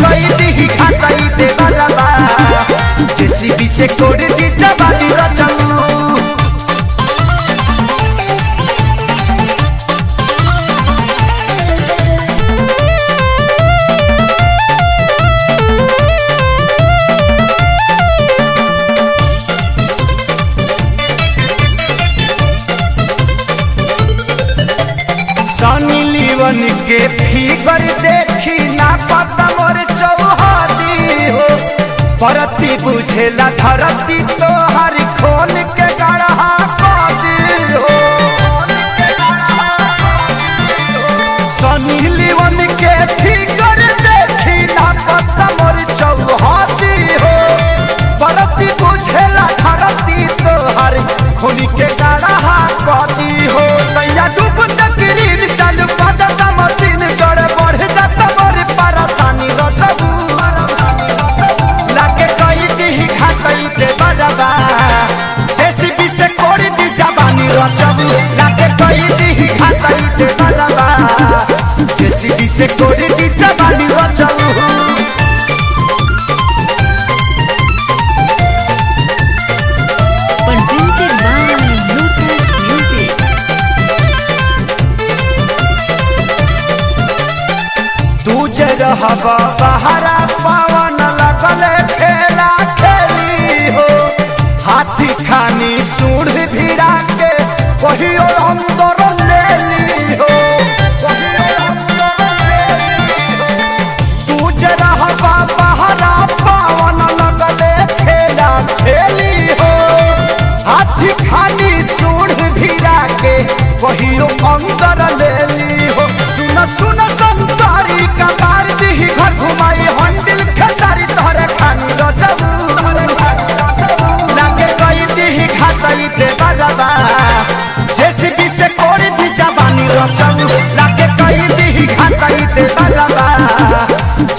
कोई दी घाटाई दे बरबा जेसीबी से कोड़ दी जवानी रचऊ। सनी लीवन के फिगर देखी ना पता मोर चौहादी हो परती बुझेला धरती तो हर खोल के गढ़ा कदी हो। सनी लीवन के फिगर देखी ना पता मोर चौहादी हो परती बुझेला धरती तो हर खोल के गढ़ा कदी हो। सैया डूब चालू बाजा मशीन गड़ बढ़ जाता मोर परेशानी रचबू लाके कई दी घाटई दे बरबा जेसीबी से कोड़ दी जवानी रचबू लाके कई दी घाटई दे बरबा जेसीबी से कोड़ दी जवानी रचबू। रहबा बहरा पवन लगले खेला खेली हो हाथी खानी सूढ़ भिड़ा के कहियो अंदर ले ली हो। तू जे रहबा बहरा पवन लगले खेला खेली हो हाथी खानी सूढ़ भिड़ा के कहियो अंदर ले ली हो। सुन सुन संतारी का घर घुमाई हंडिल खेसारी तोहरे खानी रचबू लागे कई दी घाटई दे बरबा जेसीबी से कोड़ दी जवानी रचबू लागे कई दी घाटई दे बरबा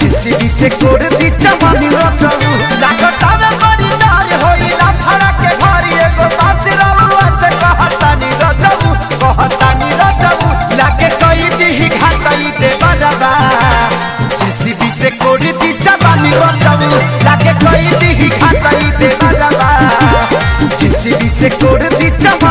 जेसीबी से कोड़ दी जवानी रचबू। लागतावे बड़ी डार होइला फड़ा के घरी एगो बात रउआ से कहतानी रचबू लागे कई दी घाटई दे बरबा जेसीबी से कोड़ दी जवानी रचबू लागे कई दी घाटई दे बरबा जेसीबी से कोड़ दी जवानी।